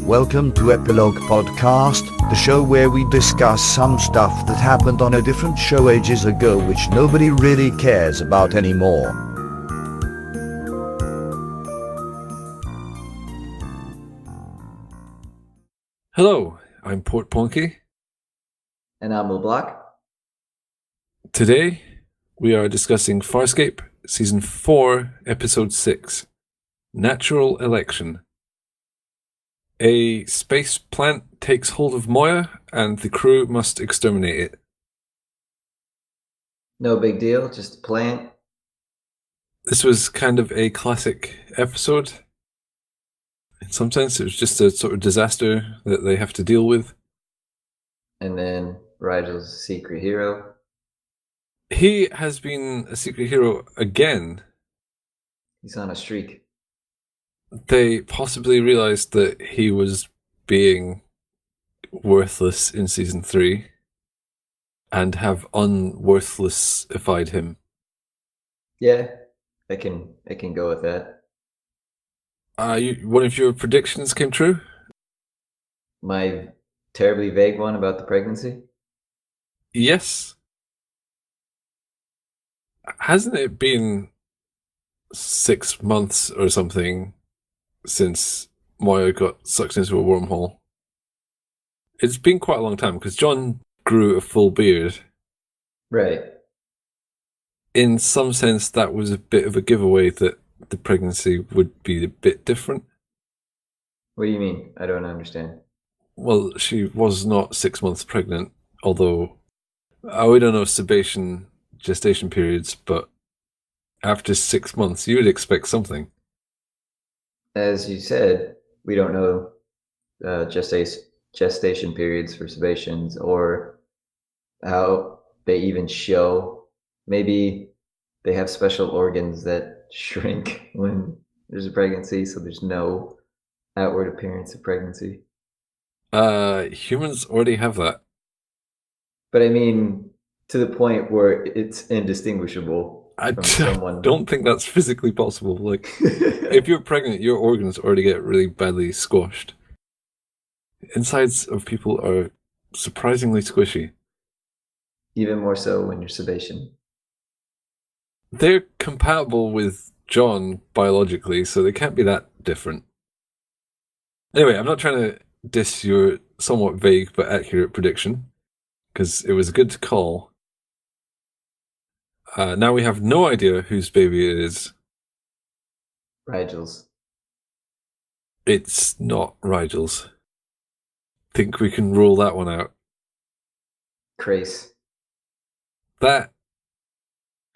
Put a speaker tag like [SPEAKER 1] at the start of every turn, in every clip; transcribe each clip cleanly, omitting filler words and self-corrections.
[SPEAKER 1] Welcome to Epilogue Podcast, the show where we discuss some stuff that happened on a different show ages ago which nobody really cares about anymore.
[SPEAKER 2] Hello, I'm Portponky.
[SPEAKER 3] And I'm LeBloc.
[SPEAKER 2] Today, we are discussing Farscape Season 4, Episode 6, Natural Election. A space plant takes hold of Moya, and the crew must exterminate it.
[SPEAKER 3] No big deal, just a plant.
[SPEAKER 2] This was kind of a classic episode. In some sense, it was just a sort of disaster that they have to deal with.
[SPEAKER 3] And then Rigel's secret hero.
[SPEAKER 2] He has been a secret hero again.
[SPEAKER 3] He's on a streak.
[SPEAKER 2] They possibly realized that he was being worthless in Season 3 and have unworthlessified him.
[SPEAKER 3] Yeah, I can go with that.
[SPEAKER 2] One of your predictions came true?
[SPEAKER 3] My terribly vague one about the pregnancy?
[SPEAKER 2] Yes. Hasn't it been 6 months or something since Moya got sucked into a wormhole? It's been quite a long time because John grew a full beard.
[SPEAKER 3] Right.
[SPEAKER 2] In some sense, that was a bit of a giveaway that the pregnancy would be a bit different.
[SPEAKER 3] What do you mean? I don't understand.
[SPEAKER 2] Well, she was not 6 months pregnant, although we don't know Sebastian gestation periods, but after 6 months, you would expect something.
[SPEAKER 3] As you said, we don't know gestation periods for Sebastians or how they even show. Maybe they have special organs that shrink when there's a pregnancy, so there's no outward appearance of pregnancy.
[SPEAKER 2] Humans already have that.
[SPEAKER 3] But I mean, to the point where it's indistinguishable from someone.
[SPEAKER 2] Don't think that's physically possible. Like, if you're pregnant, your organs already get really badly squashed. Insides of people are surprisingly squishy.
[SPEAKER 3] Even more so when you're Sebastian.
[SPEAKER 2] They're compatible with John biologically, so they can't be that different. Anyway, I'm not trying to diss your somewhat vague but accurate prediction, because it was a good call. Now we have no idea whose baby it is.
[SPEAKER 3] Rigel's.
[SPEAKER 2] It's not Rigel's. Think we can rule that one out.
[SPEAKER 3] Crace.
[SPEAKER 2] That,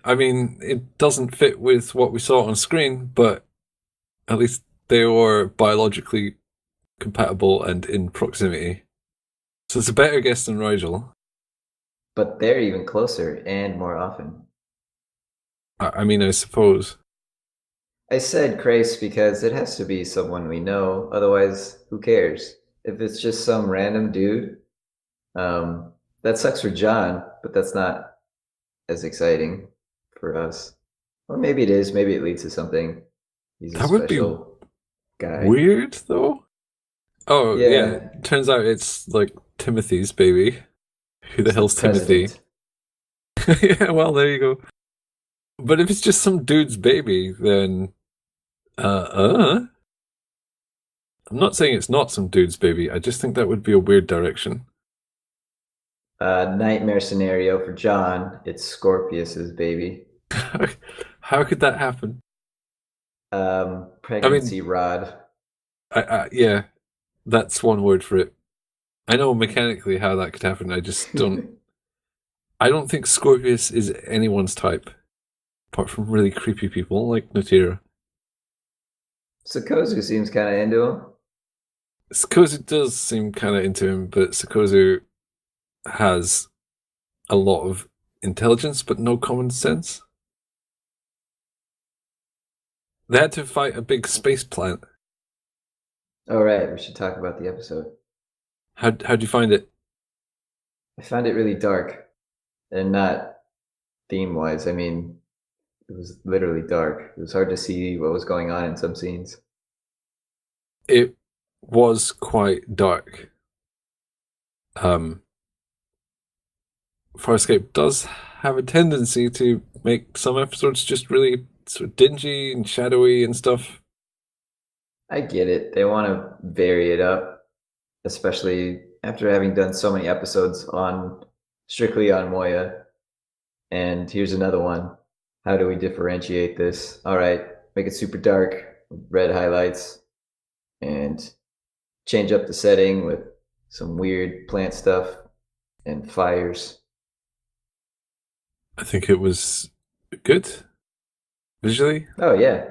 [SPEAKER 2] I mean, it doesn't fit with what we saw on screen, but at least they were biologically compatible and in proximity. So it's a better guess than Rigel.
[SPEAKER 3] But they're even closer and more often.
[SPEAKER 2] I mean, I suppose.
[SPEAKER 3] I said Crace because it has to be someone we know. Otherwise, who cares? If it's just some random dude, that sucks for John, but that's not as exciting for us. Or maybe it is. Maybe it leads to something. He's a
[SPEAKER 2] that would be
[SPEAKER 3] guy.
[SPEAKER 2] Weird, though. Oh,
[SPEAKER 3] Yeah.
[SPEAKER 2] Turns out it's like Timothy's baby. Who the hell's Timothy? Yeah, well, there you go. But if it's just some dude's baby, then I'm not saying it's not some dude's baby. I just think that would be a weird direction.
[SPEAKER 3] Nightmare scenario for John. It's Scorpius's baby.
[SPEAKER 2] How could that happen?
[SPEAKER 3] Pregnancy rod.
[SPEAKER 2] Yeah, that's one word for it. I know mechanically how that could happen. I just don't. I don't think Scorpius is anyone's type, apart from really creepy people like Natira.
[SPEAKER 3] Sokozu seems kind of into him.
[SPEAKER 2] Sokozu does seem kind of into him, but Sokozu has a lot of intelligence, but no common sense. They had to fight a big space plant.
[SPEAKER 3] All right, we should talk about the episode.
[SPEAKER 2] How'd you find it?
[SPEAKER 3] I found it really dark, and not theme-wise. I mean, it was literally dark. It was hard to see what was going on in some scenes.
[SPEAKER 2] It was quite dark. Farscape does have a tendency to make some episodes just really sort of dingy and shadowy and stuff.
[SPEAKER 3] I get it. They want to vary it up, especially after having done so many episodes on strictly on Moya. And here's another one. How do we differentiate this? All right, make it super dark, red highlights, and change up the setting with some weird plant stuff and fires.
[SPEAKER 2] I think it was good visually.
[SPEAKER 3] Oh yeah.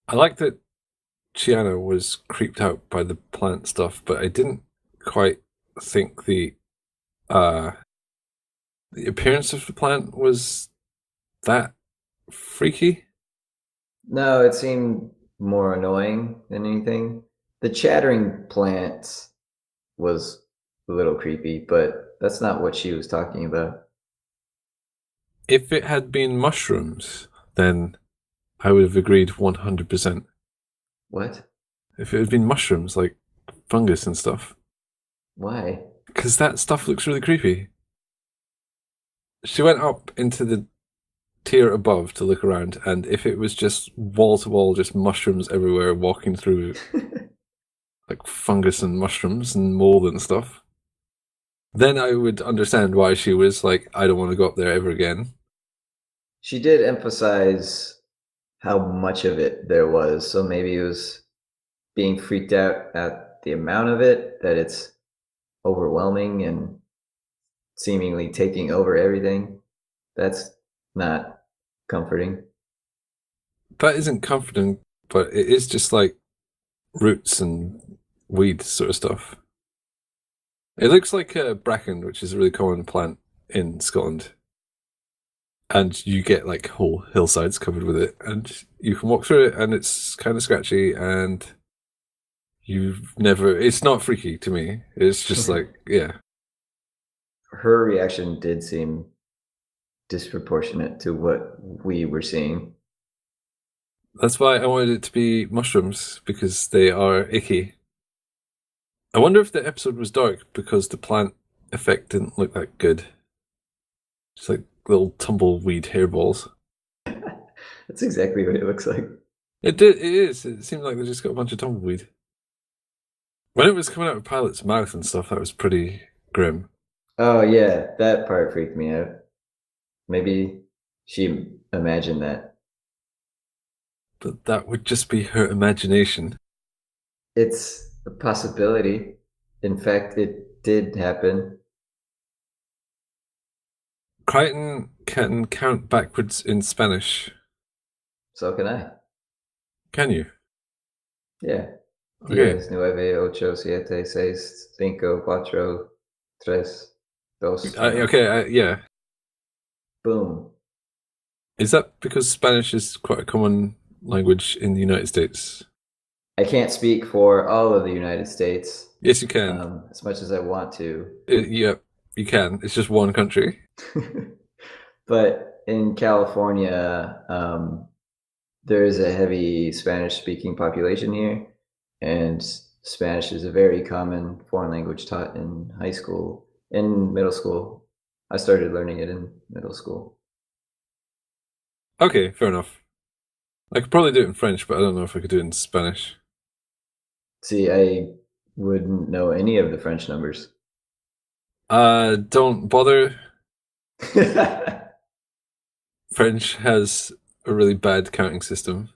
[SPEAKER 2] I like that Chiana was creeped out by the plant stuff, but I didn't quite think the appearance of the plant was that freaky.
[SPEAKER 3] No, it seemed more annoying than anything. The chattering plants was a little creepy, but that's not what she was talking about.
[SPEAKER 2] If it had been mushrooms, then I would have agreed 100%.
[SPEAKER 3] What?
[SPEAKER 2] If it had been mushrooms, like fungus and stuff.
[SPEAKER 3] Why?
[SPEAKER 2] Because that stuff looks really creepy. She went up into the tier above to look around, and if it was just wall to wall, just mushrooms everywhere, walking through like fungus and mushrooms and mold and stuff, then I would understand why she was like, I don't want to go up there ever again.
[SPEAKER 3] She did emphasize how much of it there was, so maybe it was being freaked out at the amount of it, that it's overwhelming and seemingly taking over everything. That's not comforting.
[SPEAKER 2] That isn't comforting, but it is just like roots and weed sort of stuff. It looks like a bracken, which is a really common plant in Scotland. And you get like whole hillsides covered with it, and you can walk through it, and it's kind of scratchy, and it's not freaky to me. It's just like, yeah.
[SPEAKER 3] Her reaction did seem disproportionate to what we were seeing.
[SPEAKER 2] That's why I wanted it to be mushrooms, because they are icky. I wonder if the episode was dark because the plant effect didn't look that good. Just like little tumbleweed hairballs.
[SPEAKER 3] That's exactly what it looks like.
[SPEAKER 2] It is. It seemed like they just got a bunch of tumbleweed. When it was coming out of Pilot's mouth and stuff, that was pretty grim.
[SPEAKER 3] Oh yeah, that part freaked me out. Maybe she imagined that.
[SPEAKER 2] But that would just be her imagination.
[SPEAKER 3] It's a possibility. In fact, it did happen.
[SPEAKER 2] Crichton can count backwards in Spanish.
[SPEAKER 3] So can I.
[SPEAKER 2] Can you?
[SPEAKER 3] Yeah.
[SPEAKER 2] Okay.
[SPEAKER 3] 10, 9, 8, 7, 6, 5, 4, 3, 2.
[SPEAKER 2] Okay, yeah.
[SPEAKER 3] Boom.
[SPEAKER 2] Is that because Spanish is quite a common language in the United States?
[SPEAKER 3] I can't speak for all of the United States.
[SPEAKER 2] Yes, you can.
[SPEAKER 3] As much as I want to.
[SPEAKER 2] Yeah, you can. It's just one country.
[SPEAKER 3] But in California, there is a heavy Spanish-speaking population here, and Spanish is a very common foreign language taught in high school, in middle school. I started learning it in middle school.
[SPEAKER 2] Okay, fair enough. I could probably do it in French, but I don't know if I could do it in Spanish.
[SPEAKER 3] See, I wouldn't know any of the French numbers.
[SPEAKER 2] Don't bother. French has a really bad counting system.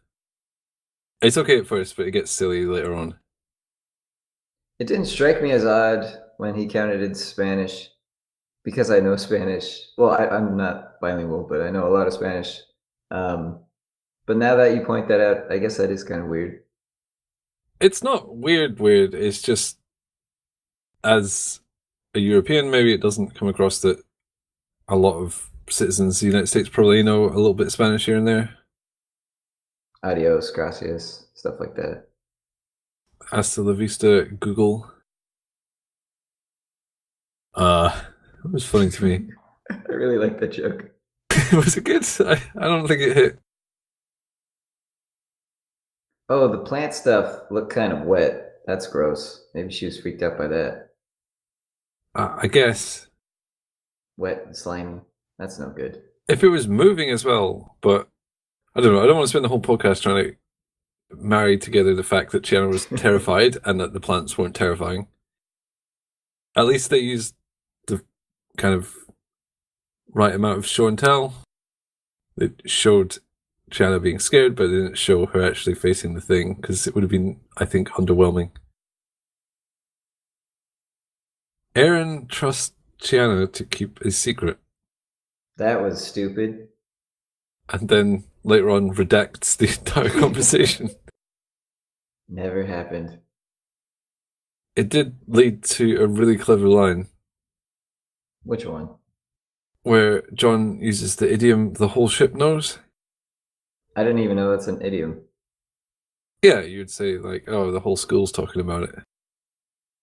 [SPEAKER 2] It's okay at first, but it gets silly later on.
[SPEAKER 3] It didn't strike me as odd when he counted in Spanish, because I know Spanish. Well, I'm not bilingual, but I know a lot of Spanish. But now that you point that out, I guess that is kind of weird.
[SPEAKER 2] It's not weird. It's just, as a European, maybe it doesn't come across that a lot of citizens of the United States probably know a little bit of Spanish here and there.
[SPEAKER 3] Adios, gracias, stuff like that.
[SPEAKER 2] Hasta la vista, Google. It was funny to me.
[SPEAKER 3] I really like that joke.
[SPEAKER 2] Was it good? I don't think it hit.
[SPEAKER 3] Oh, the plant stuff looked kind of wet. That's gross. Maybe she was freaked out by that.
[SPEAKER 2] I guess
[SPEAKER 3] Wet and slimy. That's no good.
[SPEAKER 2] if it was moving as well, but I don't know. I don't want to spend the whole podcast trying to marry together the fact that Chiana was terrified and that the plants weren't terrifying. At least they used the kind of right amount of show and tell. They showed Chiana being scared, but they didn't show her actually facing the thing, because it would have been, I think, underwhelming. Aaron trusts Chiana to keep his secret.
[SPEAKER 3] That was stupid.
[SPEAKER 2] And then later on redacts the entire conversation.
[SPEAKER 3] Never happened.
[SPEAKER 2] It did lead to a really clever line.
[SPEAKER 3] Which one?
[SPEAKER 2] Where John uses the idiom, the whole ship knows.
[SPEAKER 3] I didn't even know that's an idiom.
[SPEAKER 2] Yeah, you'd say like, oh, the whole school's talking about it.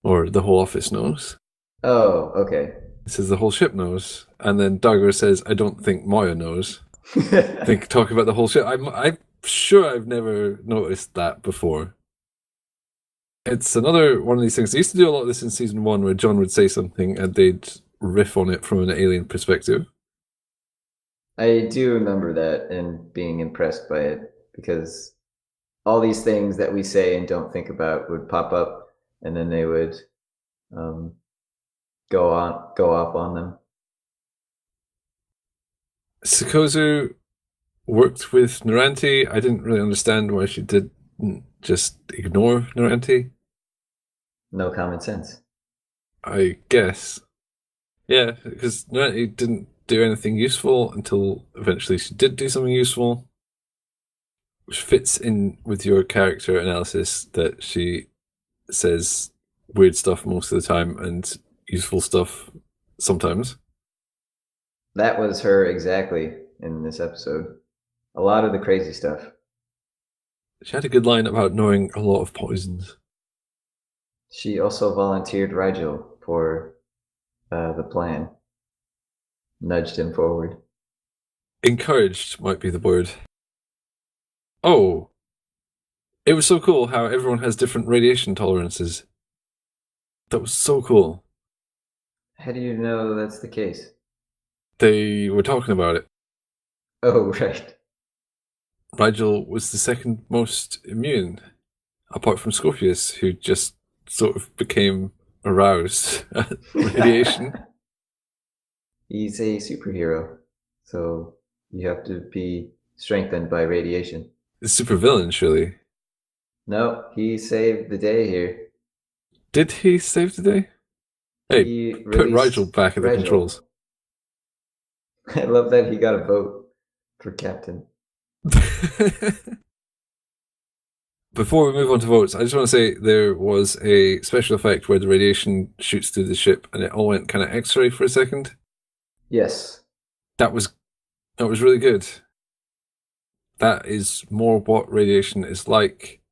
[SPEAKER 2] Or the whole office knows.
[SPEAKER 3] Oh, okay.
[SPEAKER 2] It says the whole ship knows. And then Dagger says, I don't think Moya knows. Talk about the whole ship. I'm sure I've never noticed that before. It's another one of these things. They used to do a lot of this in season 1 where John would say something and they'd riff on it from an alien perspective.
[SPEAKER 3] I do remember that and being impressed by it, because all these things that we say and don't think about would pop up, and then they would go off on them.
[SPEAKER 2] Sikozu worked with Naranti. I didn't really understand why she didn't just ignore Naranti.
[SPEAKER 3] No common sense.
[SPEAKER 2] I guess. Yeah, because Naranti didn't do anything useful until eventually she did do something useful, which fits in with your character analysis that she says weird stuff most of the time and useful stuff sometimes.
[SPEAKER 3] That was her exactly in this episode. A lot of the crazy stuff.
[SPEAKER 2] She had a good line about knowing a lot of poisons.
[SPEAKER 3] She also volunteered Rigel for the plan. Nudged him forward.
[SPEAKER 2] Encouraged might be the word. Oh, it was so cool how everyone has different radiation tolerances. That was so cool.
[SPEAKER 3] How do you know that's the case?
[SPEAKER 2] They were talking about it.
[SPEAKER 3] Oh, right.
[SPEAKER 2] Rigel was the second most immune, apart from Scorpius, who just sort of became aroused at radiation.
[SPEAKER 3] He's a superhero, so you have to be strengthened by radiation.
[SPEAKER 2] The supervillain, surely.
[SPEAKER 3] No, he saved the day here.
[SPEAKER 2] Did he save the day? Hey, put Rigel back at the controls.
[SPEAKER 3] I love that he got a vote for captain.
[SPEAKER 2] Before we move on to votes, I just want to say there was a special effect where the radiation shoots through the ship and it all went kind of X-ray for a second.
[SPEAKER 3] Yes.
[SPEAKER 2] That was really good. That is more what radiation is like.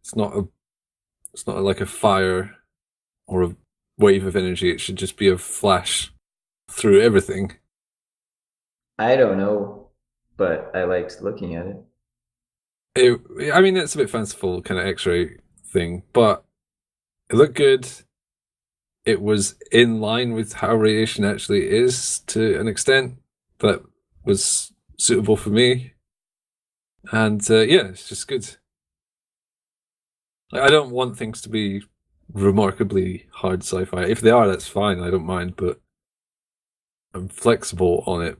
[SPEAKER 2] It's not like a fire or a wave of energy. It should just be a flash through everything.
[SPEAKER 3] I don't know, but I liked looking at it.
[SPEAKER 2] I mean, it's a bit fanciful kind of X-ray thing, but it looked good. It was in line with how radiation actually is to an extent that was suitable for me. And yeah, it's just good. I don't want things to be remarkably hard sci-fi. If they are, that's fine. I don't mind, but I'm flexible on it.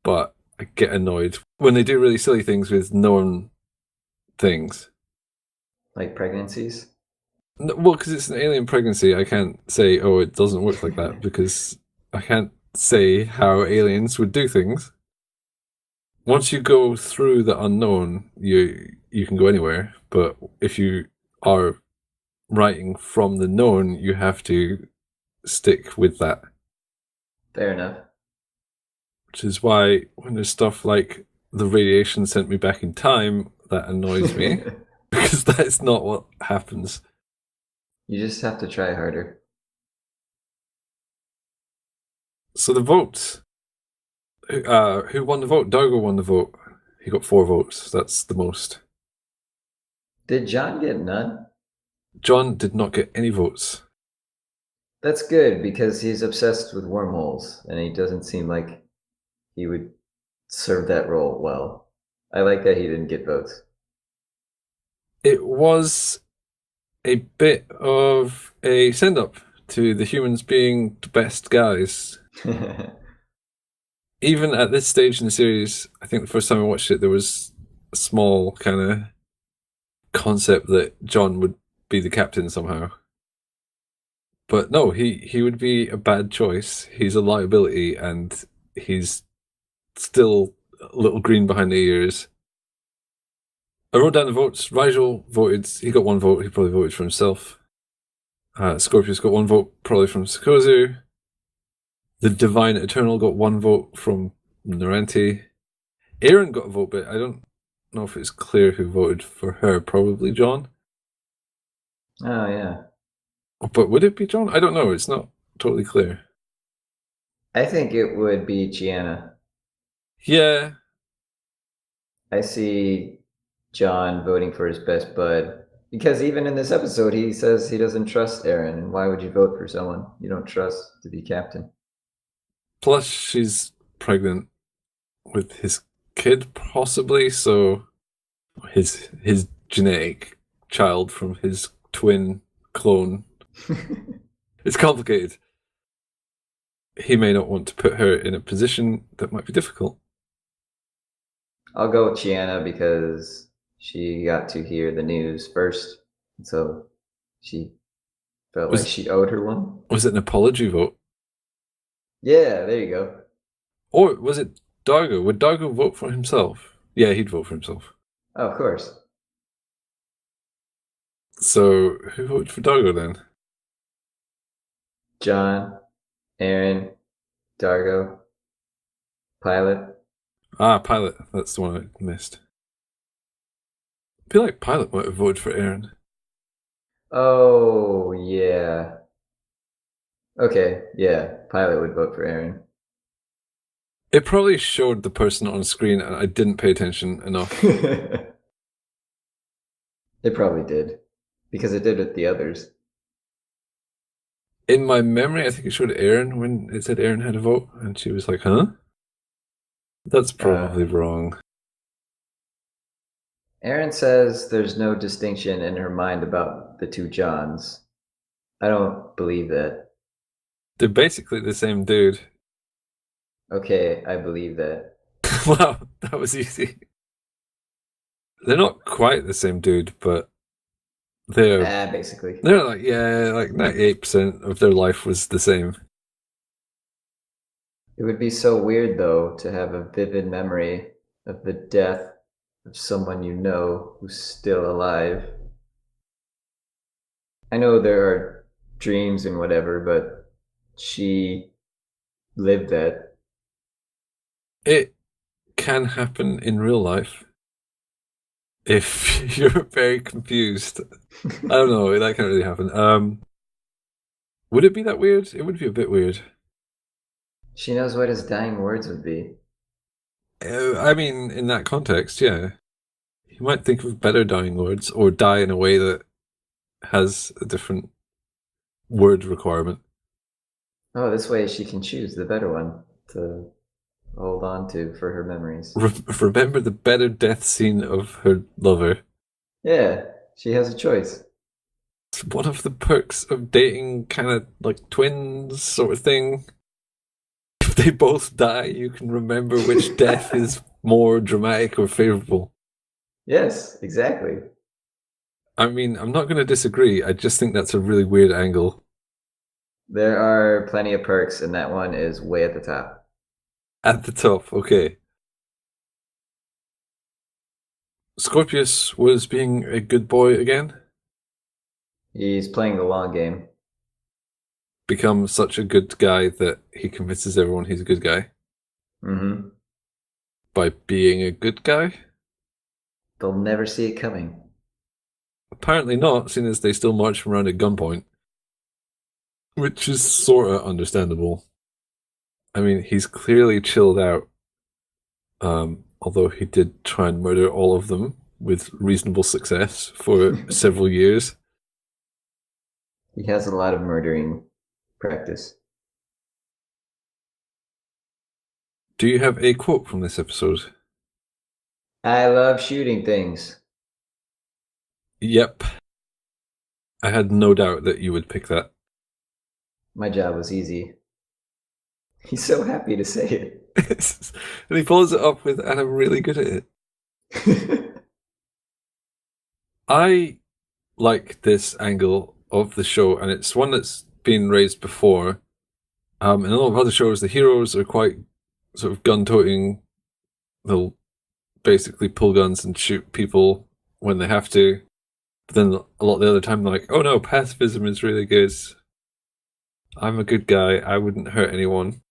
[SPEAKER 2] But I get annoyed when they do really silly things with known things.
[SPEAKER 3] Like pregnancies?
[SPEAKER 2] No, well, because it's an alien pregnancy, I can't say, oh, it doesn't work like that, because I can't say how aliens would do things. Once you go through the unknown, you can go anywhere, but if you are writing from the known, you have to stick with that.
[SPEAKER 3] Fair enough.
[SPEAKER 2] Which is why when there's stuff like the radiation sent me back in time, that annoys me, because that's not what happens.
[SPEAKER 3] You just have to try harder.
[SPEAKER 2] So the votes. Who won the vote? Dargo won the vote. He got 4 votes. That's the most.
[SPEAKER 3] Did John get none?
[SPEAKER 2] John did not get any votes.
[SPEAKER 3] That's good because he's obsessed with wormholes and he doesn't seem like he would serve that role well. I like that he didn't get votes.
[SPEAKER 2] It was a bit of a send-up to the humans being the best guys. Even at this stage in the series, I think the first time I watched it, there was a small kind of concept that John would be the captain somehow. But no, he would be a bad choice. He's a liability, and he's still a little green behind the ears. I wrote down the votes. Rigel voted. He got 1 vote. He probably voted for himself. Scorpius got 1 vote, probably from Sikozu. The Divine Eternal got 1 vote from Naranti. Aaron got a vote, but I don't know if it's clear who voted for her. Probably John.
[SPEAKER 3] Oh, yeah.
[SPEAKER 2] But would it be John? I don't know. It's not totally clear.
[SPEAKER 3] I think it would be Gianna.
[SPEAKER 2] Yeah.
[SPEAKER 3] I see John voting for his best bud. Because even in this episode, he says he doesn't trust Aaron. Why would you vote for someone you don't trust to be captain?
[SPEAKER 2] Plus, she's pregnant with his kid, possibly. So his genetic child from his twin clone. It's complicated. He may not want to put her in a position that might be difficult.
[SPEAKER 3] I'll go with Gianna because she got to hear the news first. So she felt like she owed her one.
[SPEAKER 2] Was it an apology vote?
[SPEAKER 3] Yeah, there you go.
[SPEAKER 2] Or was it Dargo? Would Dargo vote for himself? Yeah, he'd vote for himself.
[SPEAKER 3] Oh, of course.
[SPEAKER 2] So who voted for Dargo then?
[SPEAKER 3] John, Aaron, Dargo, Pilot.
[SPEAKER 2] Pilot. That's the one I missed. I feel like Pilot might have voted for Aaron.
[SPEAKER 3] Oh, yeah. Okay, yeah. Pilot would vote for Aaron.
[SPEAKER 2] It probably showed the person on screen and I didn't pay attention enough.
[SPEAKER 3] It probably did. Because it did with the others.
[SPEAKER 2] In my memory, I think it showed Aaron when it said Aaron had a vote, and she was like, huh? That's probably wrong.
[SPEAKER 3] Aaron says there's no distinction in her mind about the 2 Johns. I don't believe that.
[SPEAKER 2] They're basically the same dude.
[SPEAKER 3] Okay, I believe that.
[SPEAKER 2] Wow, that was easy. They're not quite the same dude, but they're
[SPEAKER 3] basically.
[SPEAKER 2] They're like 98% of their life was the same.
[SPEAKER 3] It would be so weird though to have a vivid memory of the death of someone you know who's still alive. I know there are dreams and whatever, but she lived that.
[SPEAKER 2] It can happen in real life. If you're very confused. I don't know, that can't really happen. Would it be that weird? It would be a bit weird.
[SPEAKER 3] She knows what his dying words would be.
[SPEAKER 2] I mean, in that context, yeah. You might think of better dying words, or die in a way that has a different word requirement.
[SPEAKER 3] Oh, this way she can choose the better one to hold on to for her memories.
[SPEAKER 2] Remember the better death scene of her lover.
[SPEAKER 3] Yeah, she has a choice.
[SPEAKER 2] It's one of the perks of dating kind of like twins sort of thing. If they both die, you can remember which death is more dramatic or favorable.
[SPEAKER 3] Yes, exactly.
[SPEAKER 2] I mean, I'm not going to disagree. I just think that's a really weird angle.
[SPEAKER 3] There are plenty of perks, and that one is way at the top.
[SPEAKER 2] At the top, okay. Scorpius was being a good boy again.
[SPEAKER 3] He's playing the long game.
[SPEAKER 2] Become such a good guy that he convinces everyone he's a good guy.
[SPEAKER 3] Mm-hmm.
[SPEAKER 2] By being a good guy?
[SPEAKER 3] They'll never see it coming.
[SPEAKER 2] Apparently not, seeing as they still march him around at gunpoint. Which is sort of understandable. I mean, he's clearly chilled out. Although he did try and murder all of them with reasonable success for several years.
[SPEAKER 3] He has a lot of murdering practice.
[SPEAKER 2] Do you have a quote from this episode?
[SPEAKER 3] I love shooting things.
[SPEAKER 2] Yep. I had no doubt that you would pick that.
[SPEAKER 3] My job was easy. He's so happy to say it.
[SPEAKER 2] And he follows it up with, and I'm really good at it. I like this angle of the show, and it's one that's been raised before. In a lot of other shows, the heroes are quite sort of gun-toting. They'll basically pull guns and shoot people when they have to. But then a lot of the other time, they're like, oh no, pacifism is really good. I'm a good guy. I wouldn't hurt anyone.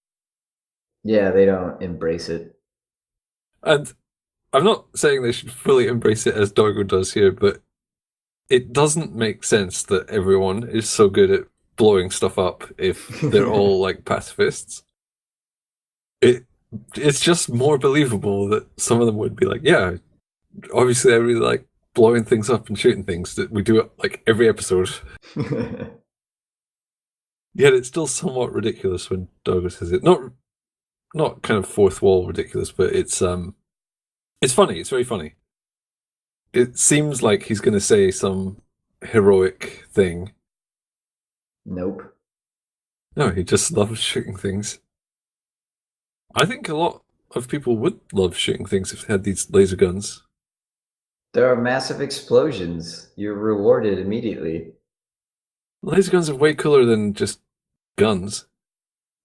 [SPEAKER 3] Yeah, they don't embrace it.
[SPEAKER 2] And I'm not saying they should fully embrace it as Dargo does here, but it doesn't make sense that everyone is so good at blowing stuff up if they're all like pacifists. It's just more believable that some of them would be like, yeah, obviously I really like blowing things up and shooting things, that we do it like every episode. Yet it's still somewhat ridiculous when Dargo says it. Not kind of fourth wall ridiculous, but it's funny. It's very funny. It seems like he's going to say some heroic thing.
[SPEAKER 3] Nope.
[SPEAKER 2] No, he just loves shooting things. I think a lot of people would love shooting things if they had these laser guns.
[SPEAKER 3] There are massive explosions. You're rewarded immediately.
[SPEAKER 2] Laser guns are way cooler than just guns.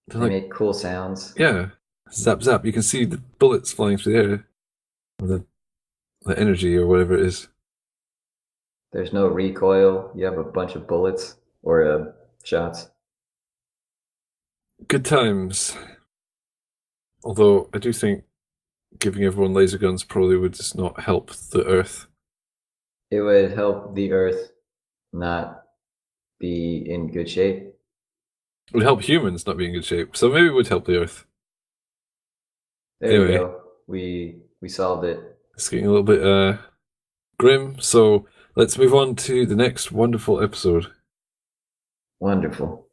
[SPEAKER 3] They make cool sounds.
[SPEAKER 2] Yeah. Zap, zap. You can see the bullets flying through the air. Or the energy or whatever it is.
[SPEAKER 3] There's no recoil. You have a bunch of bullets or shots.
[SPEAKER 2] Good times. Although I do think giving everyone laser guns probably would just not help the Earth.
[SPEAKER 3] It would help the Earth not be in good shape.
[SPEAKER 2] It would help humans not be in good shape. So maybe it would help the Earth.
[SPEAKER 3] There we go. We solved it.
[SPEAKER 2] It's getting a little bit grim, so let's move on to the next wonderful episode.
[SPEAKER 3] Wonderful.